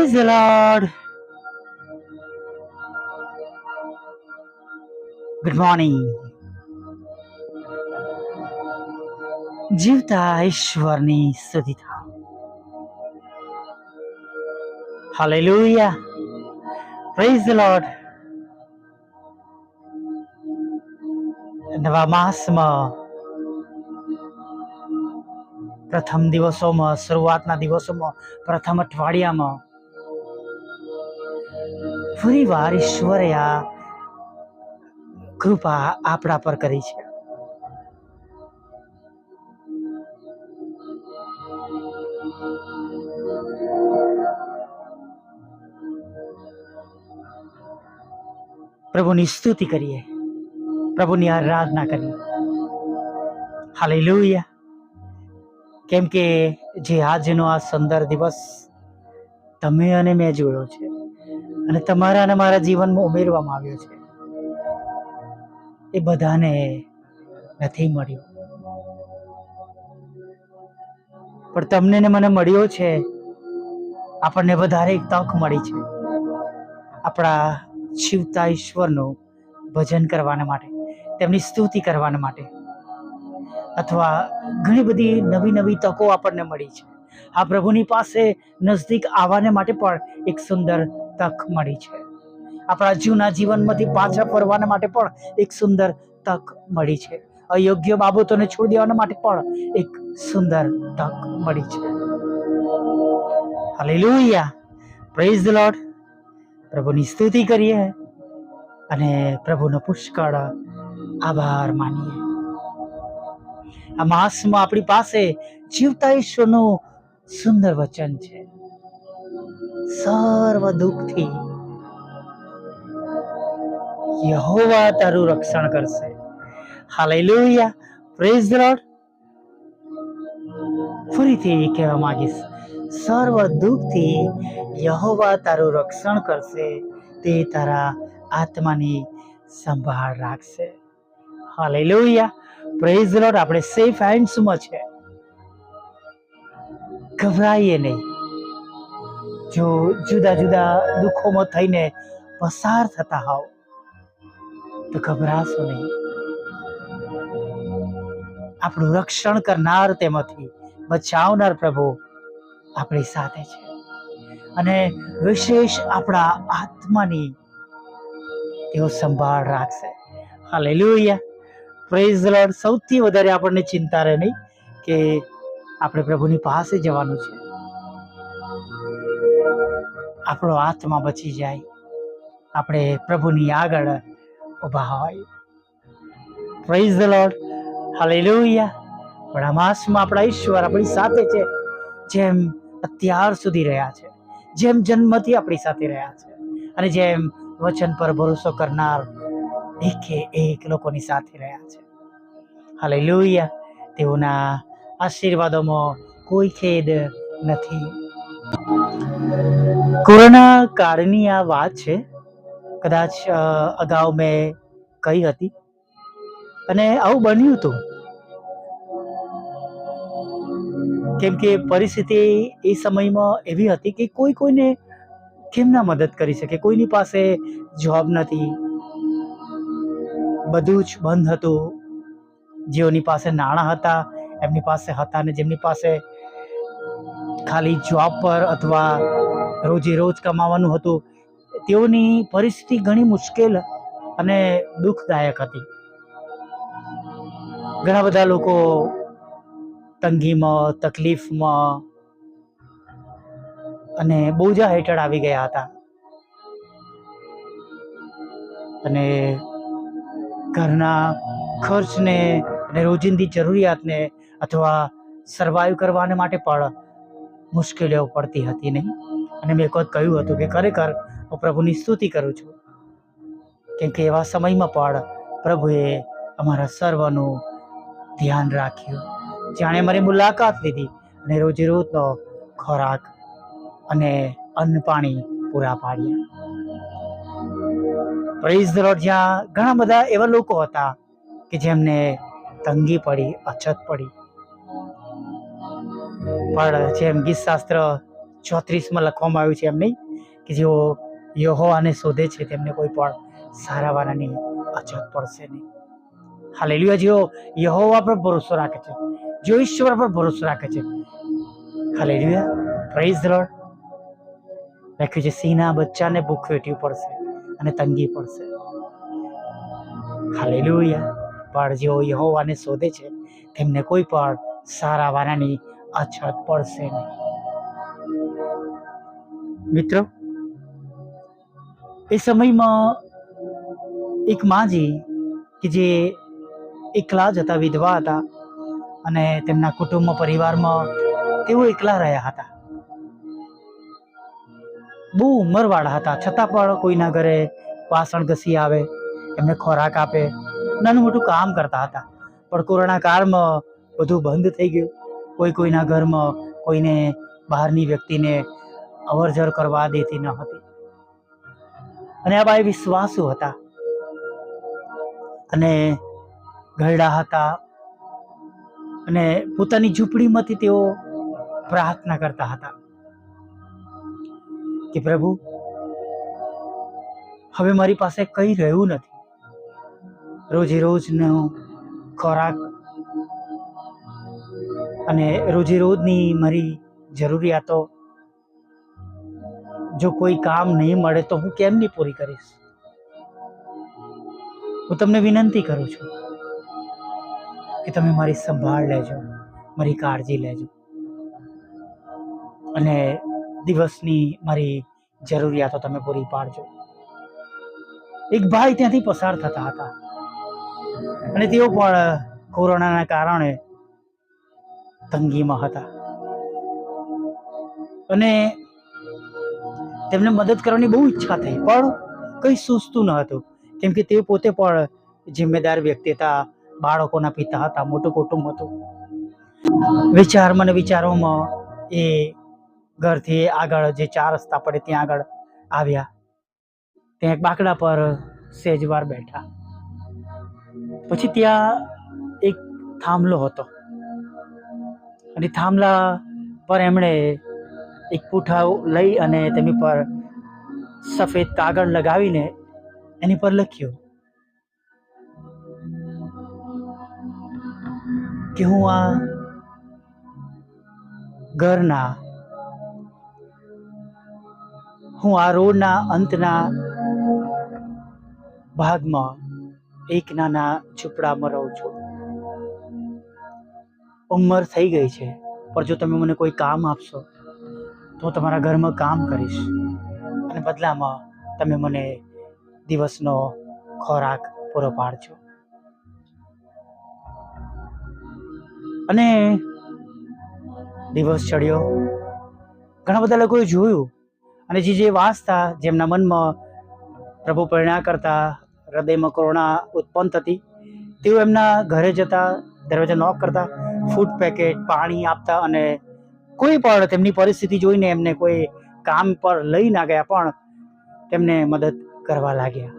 Praise the lord. Good morning. જીવતા ઈશ્વરની સ્તુતિ થાવ. હાલેલુયા. Praise the lord. નવા માસમાં પ્રથમ દિવસોમાં, શરૂઆતના દિવસોમાં, પ્રથમ અઠવાડિયામાં ફરી વાર ઈશ્વરે આ કૃપા આપણા પર કરી છે. પ્રભુની સ્તુતિ કરીએ, પ્રભુની આરાધના કરીએ. હાલેલુયા. કેમ કે જે આજનો આ સુંદર દિવસ તમે અને મેં જોયો છે અને તમારા અને મારા જીવનમાં ઉમેરવામાં આવ્યો છે, એ બધાને નથી મળ્યો, પણ તમને ને મને મળ્યો છે. આપણને વધારે એક તક મળી છે આપણા જીવતા ઈશ્વરનું ભજન કરવાના માટે, તેમની સ્તુતિ કરવાના માટે, અથવા ઘણી બધી નવી નવી તકો આપણને મળી છે. આ પ્રભુની પાસે નજદીક આવવાને માટે પણ એક સુંદર તક મળી છે. આપણા જૂના જીવનમાંથી પાછા ફરવાના માટે પણ એક સુંદર તક મળી છે. અયોગ્ય બાબતોને છોડી દેવાના માટે પણ એક સુંદર તક મળી છે. હાલેલુયા. Praise the lord. પ્રભુની સ્તુતિ કરીએ અને પ્રભુનો પુષ્કળ આભાર માનીએ. આ માસમાં આપણી પાસે જીવતા ઈશ્વરનું સુંદર વચન છે. સર્વ દુઃખથી યહોવા તારું રક્ષણ કરશે. હાલેલુયા. Praise the lord. ફરીથી કહેવા માંગીશ, સર્વ દુઃખથી યહોવા તારું રક્ષણ કરશે, તે તારા આત્માની સંભાળ રાખશે. હાલેલુયા. Praise the Lord. આપણે સેફ હેન્ડ્સમાં છે. ગભરાઈએ નહીં. જો જુદા જુદા દુઃખોમાં થઈને પસાર થતા હોવ તો ગભરાશો નહીં. આપણું રક્ષણ કરનાર, તેમાંથી બચાવનાર પ્રભુ આપણી સાથે છે અને વિશેષ આપણા આત્માની તેઓ સંભાળ રાખશે. હાલેલુયા. Praise the lord. સૌથી વધારે આપણને ચિંતા રહે નહીં કે આપણે પ્રભુની પાસે જવાનું છે, આપણો આત્મા બચી જાય, આપણે પ્રભુની આગળ ઊભા હોય. Praise the lord. હાલેલુયા. પણ આ માસમાં આપણા ઈશ્વર આપણી સાથે છે, જેમ અત્યાર સુધી રહ્યા છે, જેમ જન્મથી આપણી સાથે રહ્યા છે, અને જેમ વચન પર ભરોસો કરનાર એકે એક લોકોની સાથે રહ્યા છે. હાલેલુયા. તેઓના આશીર્વાદોમાં કોઈ ખેદ નથી. કોરોના કાળની આ વાત છે. કદાચ અગાઉ મેં કહી હતી અને આવું બન્યું હતું, કેમ કે પરિસ્થિતિ એ સમયમાં એવી હતી કે કોઈ કોઈને કેમ ના મદદ કરી શકે. કોઈની પાસે જોબ નથી, બધું જ બંધ હતું. જેઓની પાસે નાણાં હતા એમની પાસે હતા, અને જેમની પાસે ખાલી જોબ પર અથવા રોજે રોજ કમાવાનું હતું, તેઓની પરિસ્થિતિ ઘણી મુશ્કેલ અને દુઃખદાયક હતી. ઘણા બધા લોકો તંગીમાં, તકલીફમાં અને બોજા હેઠળ આવી ગયા હતા, અને ઘરના ખર્ચને અને રોજિંદી જરૂરિયાતને અથવા સર્વાઈવ કરવાને માટે પણ મુશ્કેલીઓ પડતી હતી નહીં. અને મેં એક વખત કહ્યું હતું કે ખરેખર હું પ્રભુની સ્તુતિ કરું છું, કેમ કે એવા સમયમાં પણ પ્રભુએ અમારા સર્વનું ધ્યાન રાખ્યું. જાણે અમારી મુલાકાત લીધી અને રોજે રોજનો ખોરાક અને અન્ન પાણી પૂરા પાડ્યા. Praise the lord. જ્યાં ઘણા બધા એવા લોકો હતા કે જેમને તંગી પડી, અછત પડી, પણ જેમ ગીત શાસ્ત્ર 34 લખવામાં આવ્યું છે એમ નહીં કે જેઓ યહોવાને શોધે છે તેમને કોઈ પણ સારા વાનાની અછત પડશે નહીં. હાલેલુયા. જેઓ યહોવા પર ભરોસો રાખે છે, જેઓ ઈશ્વર પર ભરોસો રાખે છે, હાલેલુયા, પ્રેઝ ધ લોર્ડ. લખ્યું છે સિંહના બચ્ચાને ભૂખ વેઠવી પડશે અને તંગી પડશે. હાલેલુયા. પણ જેઓ યહોવાને શોધે છે તેમને કોઈ પણ સારા વાનાની અછત પડશે નહીં. મિત્રો, એ સમયમાં એક માજી કે જે એકલા જ હતા, વિધવા હતા, અને તેમના કુટુંબ પરિવારમાં તેઓ એકલા રહ્યા હતા. બહુ ઉંમરવાળા હતા, છતાં પણ કોઈના ઘરે વાસણ ઘસી આવે, એમને ખોરાક આપે, નાનું મોટું કામ કરતા હતા. પણ કોરોના કાળમાં બધું બંધ થઈ ગયું. કોઈના ઘરમાં કોઈને બહારની વ્યક્તિને અવર જવર કરવા દેતી ન હતી. અને આ બાઈ વિશ્વાસુ હતા અને ઘરડા હતા, અને પોતાની ઝૂંપડીમાંથી તેઓ પ્રાર્થના કરતા હતા કે પ્રભુ, હવે મારી પાસે કંઈ રહ્યું નથી. રોજે રોજનો ખોરાક અને રોજે રોજની મારી જરૂરિયાતો જો કોઈ કામ નહીં મળે તો હું કેમની પૂરી કરીશ? હું તમને વિનંતી કરું છું કે તમે મારી સંભાળ લેજો, મારી કાળજી લેજો, અને દિવસની મારી જરૂરિયાતો તમે પૂરી પાડજો. એક ભાઈ ત્યાંથી પસાર થતા હતા અને તેઓ પણ કોરોનાના કારણે તંગીમાં હતા, અને તેમને મદદ કરવાની બહુ ઈચ્છા થઈ, પણ કંઈ સૂઝતું ન હતું, કેમ કે તેઓ પોતે પણ જિમ્મેદાર વ્યક્તિ હતા, બાળકોના પિતા હતા, મોટું કુટુંબ હતું. વિચારોમાં એ ઘરથી આગળ જે 4 રસ્તા પડે ત્યાં આગળ આવ્યા. ત્યાં એક બાકડા પર સેજવાર બેઠા. પછી ત્યાં એક થાંભલો હતો, અને થાંભલા પર એમણે એક પૂઠાઓ લઈ અને તેની પર સફેદ કાગળ લગાવીને એની પર લખ્યું કે હું આ રોડના અંતના ભાગમાં એક નાના ઝૂંપડામાં રહું છું. ઉંમર થઈ ગઈ છે, પણ જો તમે મને કોઈ કામ આપશો તો હું તમારા ઘરમાં કામ કરીશ, અને બદલામાં તમે મને દિવસનો ખોરાક પૂરો પાડજો. અને દિવસ ચડ્યો, ઘણા બધા લોકોએ જોયું, અને જે વાંચતા, જેમના મનમાં પ્રભુ પ્રેરણા કરતા, હૃદયમાં કરુણા ઉત્પન્ન થતી, તેઓ એમના ઘરે જતા, દરવાજા નોક કરતા, ફૂડ પેકેટ, પાણી આપતા, અને કોઈ પણ તેમની પરિસ્થિતિ જોઈને એમને કોઈ કામ પર લઈ ના ગયા, પણ તેમને મદદ કરવા લાગ્યા.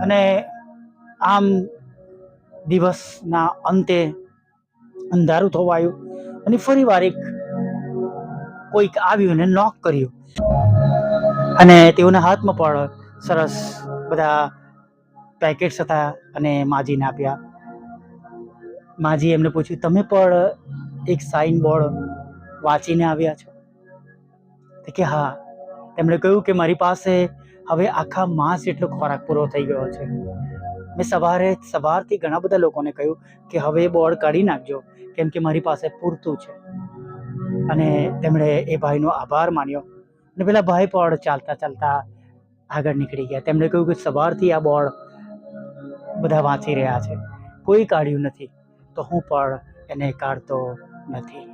અને આમ દિવસના અંતે અંધારું થવા આવ્યું, અને ફરી વાર કોઈક આવ્યું ને નોક કર્યું, અને તેઓના હાથમાં પણ સરસ બધા પેકેટ્સ હતા, અને માજીને આપ્યા. માજીએ એમને પૂછ્યું, તમે પણ એક સાઇન બોર્ડ વાંચીને આવ્યા છો? કે હા. તેમણે કહ્યું કે મારી પાસે હવે આખા માસ એટલો ખોરાક પૂરો થઈ ગયો છે. મેં સવારથી ઘણા બધા લોકોને કહ્યું કે હવે બોર્ડ કાઢી નાખજો, કેમ કે મારી પાસે પૂરતું છે. અને તેમણે એ ભાઈનો આભાર માન્યો, અને પેલા ભાઈ પણ ચાલતા ચાલતા આગળ નીકળી ગયા. તેમણે કહ્યું કે સવારથી આ બોર્ડ બધા વાંચી રહ્યા છે, કોઈ કાઢ્યું નથી, તો હું પણ એને કાઢતો નથી.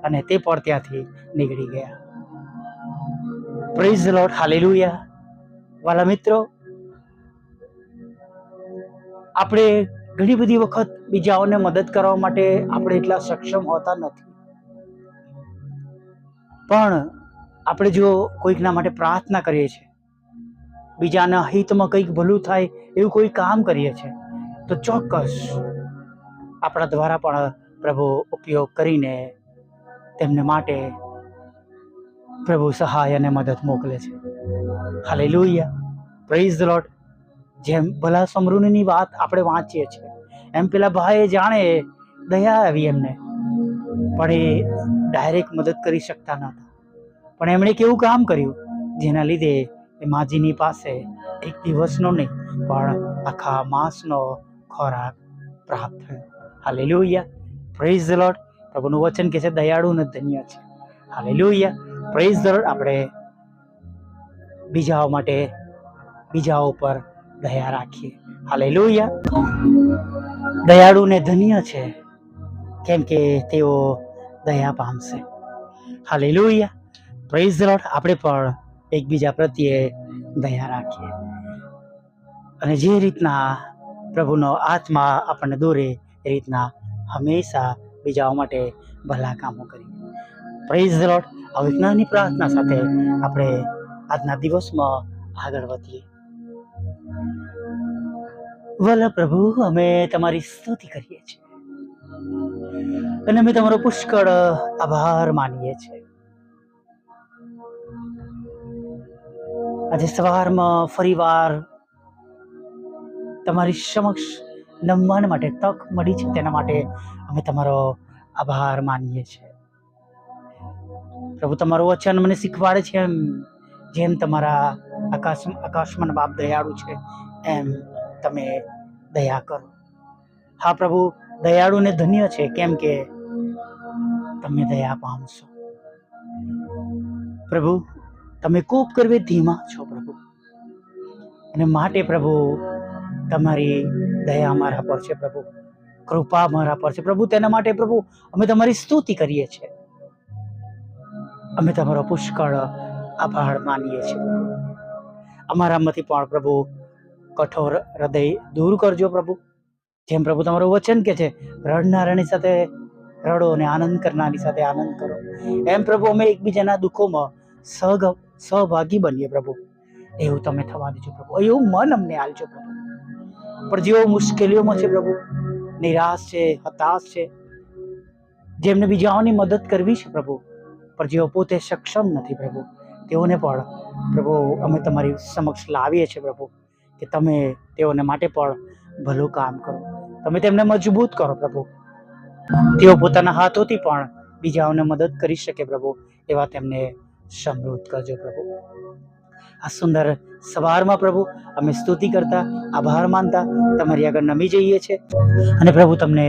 અને તે પણ ત્યાંથી નીકળી ગયા. Praise the lord, hallelujah. વાલા મિત્રો, આપણે ઘણી બધી વખત બીજાઓને મદદ કરવા માટે આપણે એટલા સક્ષમ હોતા નથી, પણ આપણે જો કોઈકના માટે પ્રાર્થના કરીએ છીએ, બીજાના હિતમાં કંઈક ભલું થાય એવું કોઈ કામ કરીએ છીએ, તો ચોક્કસ આપણા દ્વારા પણ પ્રભુ ઉપયોગ કરીને તેમને માટે પ્રભુ સહાય અને મદદ મોકલે છે. Hallelujah, praise the lord. જેમ ભલા સમૃદ્ધિની વાત આપણે વાંચીએ છીએ એમ પેલા ભાઈએ જાણે દયા આવી એમને, પણ એ ડાયરેક્ટ મદદ કરી શકતા નહોતા. પણ એમણે કેવું કામ કર્યું જેના લીધે એ માજીની પાસે એક દિવસનો નહીં પણ આખા માસનો ખોરાક પ્રાપ્ત થયો. Hallelujah, praise the Lord. પ્રભુનું વચન કહે છે દયાળુ ને ધન્ય છે. Hallelujah, praise the Lord. આપણે બીજાઓ માટે, બીજાઓ પર દયા રાખીએ. હાલેલુયા, દયાળુ ને ધન્ય છે કેમ કે તેઓ દયા પામશે. Hallelujah, praise the Lord. આપણે પણ એકબીજા પ્રત્યે દયા રાખીએ અને જે રીતના પ્રભુનો આત્મા આપણને દોરે એ રીતના હંમેશા બીજાઓ માટે ભલા કામો કરીએ. Praise the lord. આ વિજ્ઞાનની પ્રાર્થના સાથે આપણે આજના દિવસમાં આગળ વધીએ. વલ્લભ પ્રભુ, અમે તમારી સ્તુતિ કરીએ છીએ અને અમે તમારો પુષ્કળ આભાર માનીએ છીએ. આજે સવારમાં ફરીવાર તમારી સમક્ષ નમવા માટે તક મળી છે, તેના માટે અમે તમારો આભાર માનીએ છીએ. પ્રભુ, તમારું વચન મને શીખવાડે છે જેમ તમારા આકાશમાં બાપ દયાળુ છે એમ તમે દયા કરો. હા પ્રભુ, દયાળુ ને ધન્ય છે કેમ કે તમે દયા પામશો. પ્રભુ, તમે કોપ કરવે ધીમા છો પ્રભુ, અને માટે પ્રભુ તમારી દયા અમારા પર છે પ્રભુ, કૃપા અમારા પર છે પ્રભુ. તેના માટે પ્રભુ અમે તમારી સ્તુતિ કરીએ છીએ, અમે તમારો પુષ્કળ આભાર માનીએ છીએ. અમારામાંથી પણ પ્રભુ કઠોર હૃદય દૂર કરજો પ્રભુ. જેમ પ્રભુ તમારું વચન કે છે રડનારાની સાથે રડો અને આનંદ કરનારની સાથે આનંદ કરો, એમ પ્રભુ અમે એકબીજાના દુઃખોમાં સહભાગી બનીએ પ્રભુ. એવું તમે થવા દેજો પ્રભુ, એવું મન અમને આલજો પ્રભુ. પણ જેઓ મુશ્કેલીઓમાં છે પ્રભુ, નિરાશ છે, હતાશ છે, જેમને બીજાઓની મદદ કરવી છે પ્રભુ, પણ જેઓ પોતે સક્ષમ નથી પ્રભુ, તેઓને પણ પ્રભુ અમે તમારી સમક્ષ લાવીએ છીએ પ્રભુ, કે તમે તેઓને માટે પણ ભલું કામ કરો, તમે તેમને મજબૂત કરો પ્રભુ. તેઓ પોતાના હાથોથી પણ બીજાઓને મદદ કરી શકે પ્રભુ, એવા તેમને સમૃદ્ધ કરજો પ્રભુ. આ સુંદર સવારમાં પ્રભુ અમે સ્તુતિ કરતા, આભાર માનતા તમારી આગળ નમી જઈએ છીએ અને પ્રભુ તમને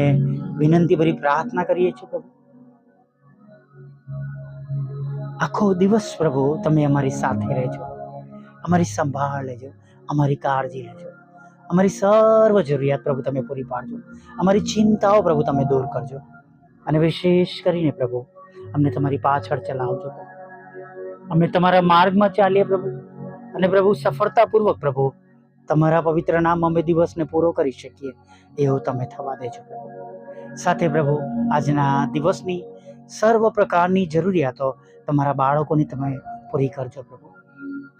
વિનંતી ભરી પ્રાર્થના કરીએ છીએ પ્રભુ. આખો દિવસ પ્રભુ તમે અમારી સાથે રહેજો, અમારી સંભાળ લેજો, અમારી કાળજી લેજો, અમારી સર્વ જરૂરિયાત પ્રભુ તમે પૂરી પાડજો, અમારી ચિંતાઓ પ્રભુ તમે દૂર કરજો અને વિશેષ કરીને પ્રભુ અમને તમારી પાછળ ચલાવજો. અમે તમારા માર્ગમાં ચાલીએ પ્રભુ અને પ્રભુ સફળતાપૂર્વક પ્રભુ તમારા પવિત્ર નામ અમે દિવસને પૂરો કરી શકીએ એવું તમે થવા દેજો પ્રભુ. સાથે પ્રભુ આજના દિવસની સર્વ પ્રકારની જરૂરિયાતો તમારા બાળકોની તમે પૂરી કરજો પ્રભુ.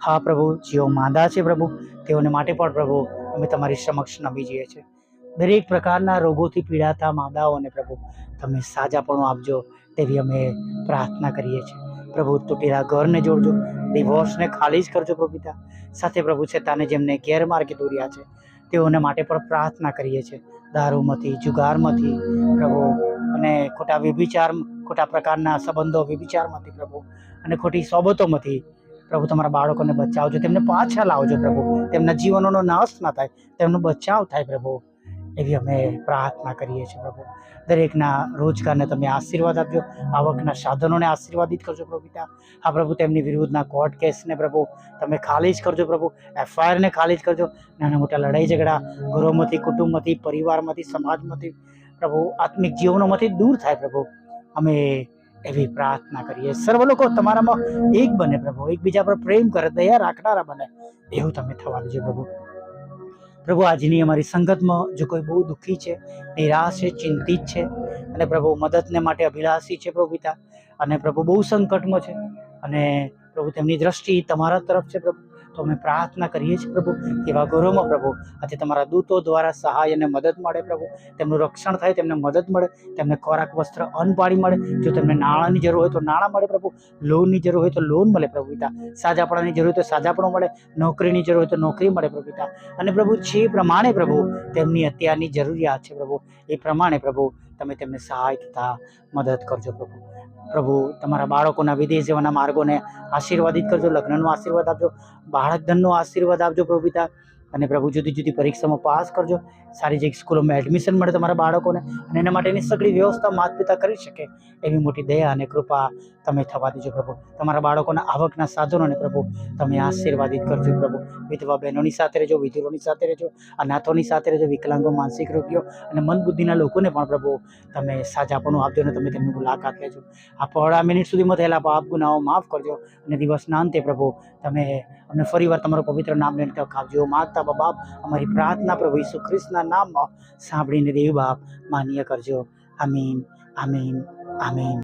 હા પ્રભુ, જેઓ માંદા છે પ્રભુ તેઓને માટે પણ પ્રભુ અમે તમારી સમક્ષ નમી જઈએ છીએ. દરેક પ્રકારના રોગોથી પીડાતા માંદાઓને પ્રભુ તમે સાજાપણું આપજો તેવી અમે પ્રાર્થના કરીએ છીએ પ્રભુ. તૂટેલા ઘરને જોડજો, ડિવોર્સને ખાલી જ કરજો પ્રભુ પિતા. સાથે પ્રભુ શેતાને જેમને ગેરમાર્ગે દોર્યા છે તેઓને માટે પણ પ્રાર્થના કરીએ છીએ. દારૂમાંથી, જુગારમાંથી પ્રભુ અને ખોટા પ્રકારના સંબંધો, વ્યભિચારમાંથી પ્રભુ અને ખોટી સોબતોમાંથી પ્રભુ તમારા બાળકોને બચાવજો, તેમને પાછા લાવજો પ્રભુ, તેમના જીવનોનો નાશ ના થાય, તેમનો બચાવ થાય પ્રભુ, એવી અમે પ્રાર્થના કરીએ છીએ પ્રભુ. દરેકના રોજગારને તમે આશીર્વાદ આપજો, આવકના સાધનોને આશીર્વાદિત કરજો પ્રભુ પિતા. હા પ્રભુ, તેમની વિરુદ્ધના કોર્ટ કેસને પ્રભુ તમે ખાલી જ કરજો પ્રભુ, FIRને ખાલી જ કરજો. નાના મોટા લડાઈ ઝઘડા ઘરોમાંથી, કુટુંબમાંથી, પરિવારમાંથી, સમાજમાંથી પ્રભુ આત્મિક જીવનોમાંથી દૂર થાય પ્રભુ, અમે એવી પ્રાર્થના કરીએ. સર્વ લોકો તમારામાં એક બને પ્રભુ, એકબીજા પર પ્રેમ કરે, દયા રાખનારા બને એવું તમે થવા દેજો પ્રભુ. પ્રભુ આજની અમારી સંગતમાં જો કોઈ બહુ દુઃખી છે, નિરાશ છે, ચિંતિત છે અને પ્રભુ મદદને માટે અભિલાષી છે પ્રભુ પિતા, અને પ્રભુ બહુ સંકટમાં છે અને પ્રભુ તેમની દ્રષ્ટિ તમારા તરફ છે પ્રભુ, તો અમે પ્રાર્થના કરીએ છીએ પ્રભુ એવા ઘરોમાં પ્રભુ આજે તમારા દૂતો દ્વારા સહાય અને મદદ મળે પ્રભુ, તેમનું રક્ષણ થાય, તેમને મદદ મળે, તેમને ખોરાક વસ્ત્ર અન્ન પાણી મળે, જો તેમને નાણાંની જરૂર હોય તો નાણાં મળે પ્રભુ, લોનની જરૂર હોય તો લોન મળે પ્રભુ પિતા, સાજાપણાની જરૂર હોય તો સાજાપણું મળે, નોકરીની જરૂર હોય તો નોકરી મળે પ્રભુ પિતા, અને પ્રભુ જે પ્રમાણે પ્રભુ તેમની અત્યારની જરૂરિયાત છે પ્રભુ એ પ્રમાણે પ્રભુ તમે તેમને સહાય તથા મદદ કરજો પ્રભુ. પ્રભુ તમારા બાળકોના વિદેશ જવાના માર્ગોને આશીર્વાદિત કરજો, લગ્નનો આશીર્વાદ આપજો, બાળક ધનનો આશીર્વાદ આપજો પ્રભુ પિતા, અને પ્રભુ જુદી જુદી પરીક્ષામાં પાસ કરજો, સારી જગ્યાએ સ્કૂલોમાં એડમિશન મળે તમારા બાળકોને, અને એના માટેની સગળી વ્યવસ્થા માતા પિતા કરી શકે એવી મોટી દયા અને કૃપા તમે થવા દેજો પ્રભુ. તમારા બાળકોના આવકના સાધનોને પ્રભુ તમે આશીર્વાદિત કરજો પ્રભુ. વિધવા બહેનોની સાથે રહેજો, વિધુરોની સાથે રહેજો, અનાથોની સાથે રહેજો, વિકલાંગો, માનસિક રોગીઓ અને મન બુદ્ધિના લોકોને પણ પ્રભુ તમે સાજાપણું આપજો અને તમે તેમની મુલાકાત લેજો. આ પહોળા મિનિટ સુધીમાં થયેલા પાપ ગુનાઓ માફ કરજો, અને દિવસના અંતે પ્રભુ તમે અમને ફરીવાર તમારું પવિત્ર નામ લઈને તક આપજો. માગતા બાપ અમારી પ્રાર્થના પ્રભુ ઈસુ ખ્રિસ્તના નામમાં સાંભળીને દેવ બાપ માન્ય કરજો. આમીન, આમીન, આમીન.